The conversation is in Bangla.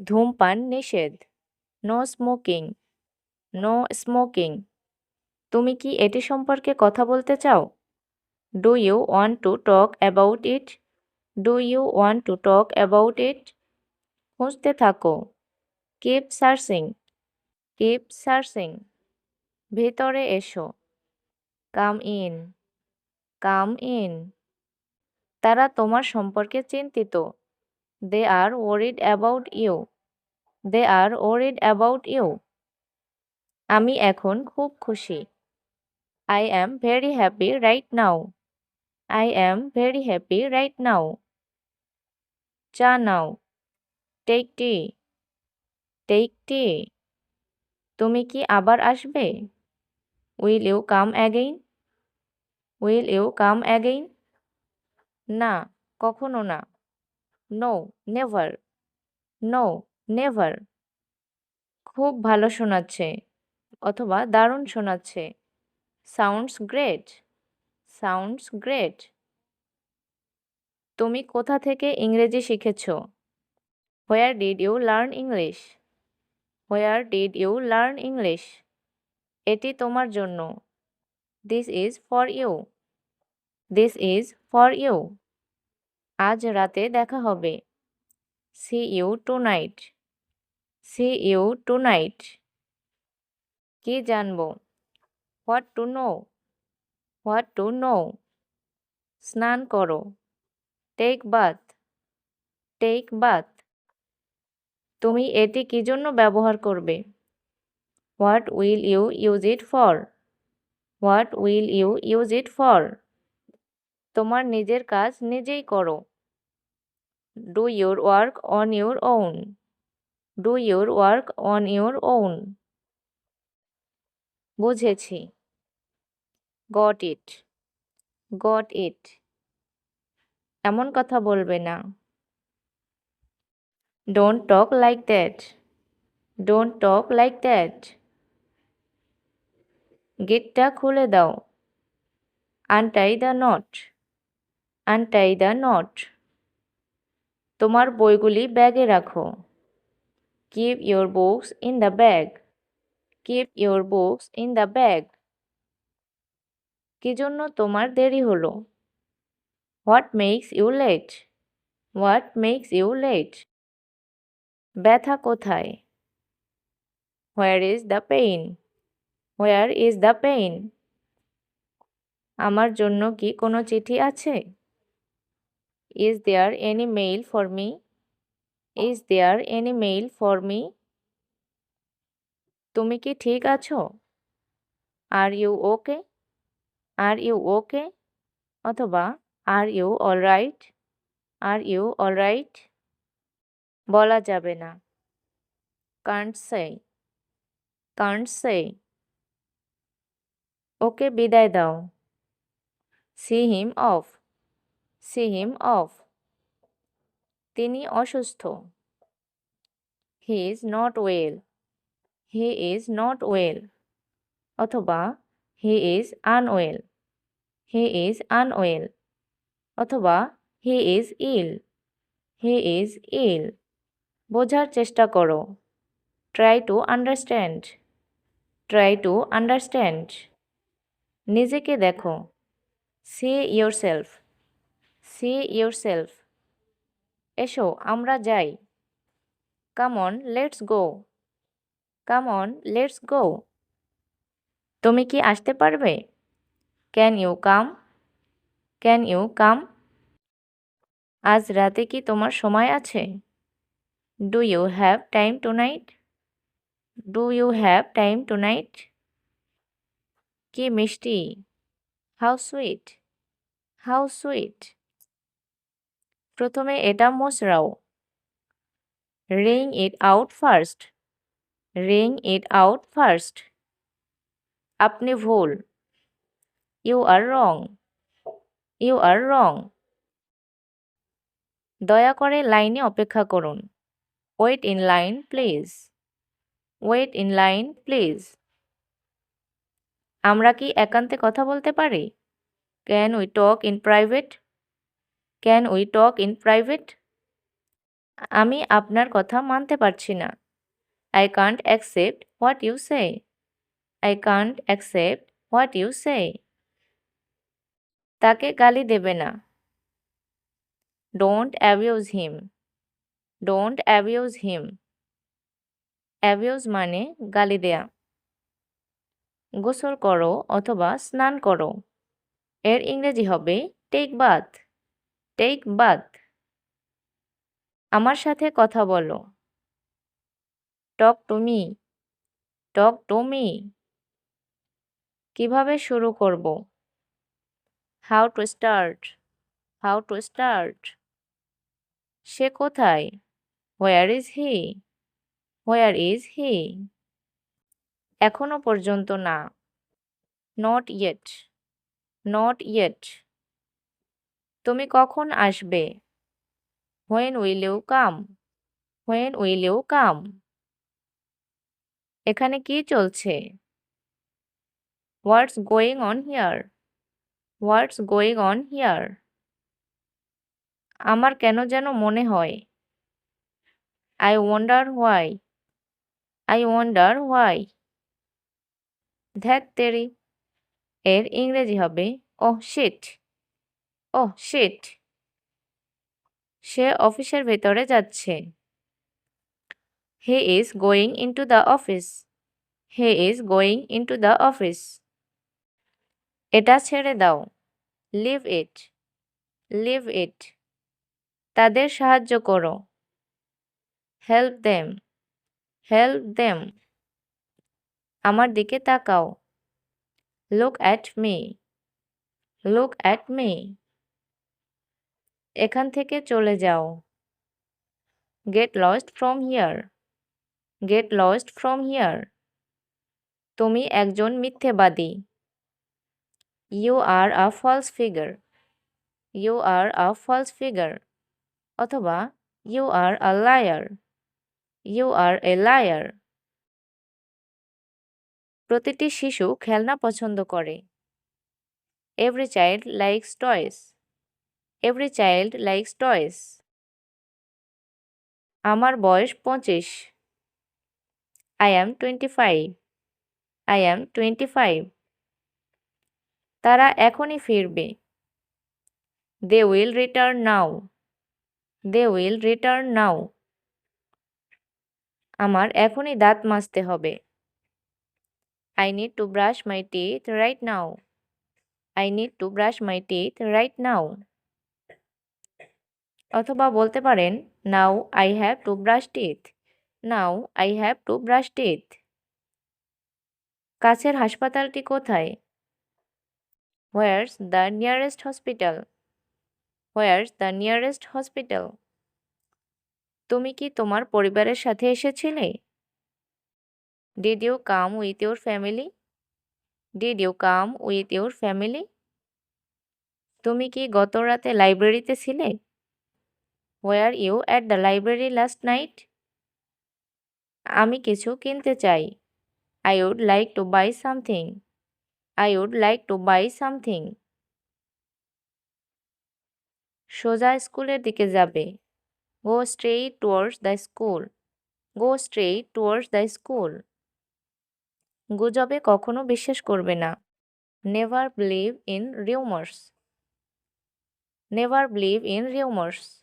ধূমপান নিষেধ। No smoking. No smoking. তুমি কি এটি সম্পর্কে কথা বলতে চাও? Do you want to talk about it? Do you want to talk about it? খুঁজতে থাকো। Keep searching. Keep searching. ভেতরে এসো। Come in. Come in. তারা তোমার সম্পর্কে চিন্তিত। They are worried about you. They are worried about you. আমি এখন খুব খুশি। I am very happy right now. I am very happy right now. চা নাও। Take tea. Take tea. তুমি কি আবার আসবে? Will you come again? Will you come again? না, কখনো না। No, never. No, never. খুব ভালো শোনাচ্ছে অথবা দারুণ শোনাচ্ছে। Sounds great. Sounds great. তুমি কোথা থেকে ইংরেজি শিখেছ? Where did you learn English? Where did you learn English? এটি তোমার জন্য। This is for you. This is for you. আজ রাতে দেখা হবে। See you tonight. See you tonight. কি জানবো? What to no. What to know. স্নান করো। Take bath. Take bath. তুমি এটি কি জন্য ব্যবহার করবে? What will you use it for? What will you use it for? তোমার নিজের কাজ নিজেই করো। Do your work on your own. Do your work on your own. বুঝেছি। Got it. Got it. এমন কথা বলবে না। Don't talk like that. Don't talk like that. গেটটা খুলে দাও। Untie the knot. Untie the not. তোমার বইগুলি ব্যাগে রাখো। Keep your books in the bag. Keep your books in the bag. কি জন্য তোমার দেরি হলো? What makes you late? What makes you late? ব্যথা কোথায়? Where is the pain? Where is the pain? আমার জন্য কি কোনো চিঠি আছে? Is there any mail for me? Is there any mail for me? তুমি কি ঠিক আছো? Are you okay? Are you okay? অথবা are you alright? Are you alright? বলা যাবে না। Can't say. Can't say. ওকে বিদায় দাও। See him off. See him off. তিনি অসুস্থ। He is not well. He is not well. অথবা he is unwell. He is unwell. অথবা he is ill. He is ill. বোঝার চেষ্টা করো। Try to understand. Try to understand. নিজেকে দেখো। See yourself. See yourself. এসো আমরা যাই। Come on let's go. Come on let's go. তুমি কি আসতে পারবে? Can you come? Can you come? আজ রাতে কি তোমার সময় আছে? Do you have time tonight? Do you have time tonight? কি মিষ্টি। How sweet. How sweet. প্রথমে এটা মোচড়াও। Wring it out first. Wring it out first. আপনি ভুল। You are wrong. You are wrong. দয়া করে লাইনে অপেক্ষা করুন। Wait in line please. Wait in line please. আমরা কি একান্তে কথা বলতে পারি? Can we talk in private? Can we talk in private? আমি আপনার কথা মানতে পারছি না। I can't accept what you say. I can't accept what you say. তাকে গালি দেবে না। Don't abuse him. Don't abuse him. Abuse মানে গালি দেয়া। গোসল করো অথবা স্নান করো। এর ইংরেজি হবে take bath. Take bath. আমার সাথে কথা বলো। Talk to me. Talk to me. কিভাবে শুরু করব? How to start. How to start. সে কোথায়? Where is he? Where is he? এখনো পর্যন্ত না। Not yet. Not yet. তুমি কখন আসবে? When will you come? When will you come? এখানে কি চলছে? What's going on here? What's going on here? আমার কেন যেন মনে হয়। I wonder why. I wonder why. ধ্যাৎ তেরি। এর ইংরেজি হবে oh shit. Oh shit. সে অফিসের ভেতরে যাচ্ছে। He is going into the office. He is going into the office. এটা ছেড়ে দাও। Leave it. Leave it. তাদের সাহায্য করো। Help them. Help them. আমার দিকে তাকাও। Look at me. Look at me. এখান থেকে চলে যাও। Get lost from here. Get lost from here. তুমি একজন মিথ্যেবাদী। You are a false figure. You are a false figure. অথবা You are a liar. You are a liar. প্রতিটি শিশু খেলনা পছন্দ করে। Every child likes toys. Every child likes toys. আমার বয়স 25. I am 25. I am 25. তারা এখনই ফিরবে। They will return now. They will return now. আমার এখনই দাঁত মাজতে হবে। I need to brush my teeth right now. I need to brush my teeth right now. অথবা বলতে পারেন Now I have to brush teeth. Now I have to brush teeth. কাছের হাসপাতালটি কোথায়? Where's the nearest hospital? Where's the nearest hospital? তুমি কি তোমার পরিবারের সাথে এসেছিলে? Did you come with your family? Did you come with your family? তুমি কি গত রাতে লাইব্রেরিতে ছিলে? Were you at the library last night? আমি কিছু কিনতে চাই। I would like to buy something. I would like to buy something. সোজা স্কুলের দিকে যাবে। Go straight towards the school. Go straight towards the school. গুজবে কখনো বিশ্বাস করবে না। Never believe in rumors. Never believe in rumors.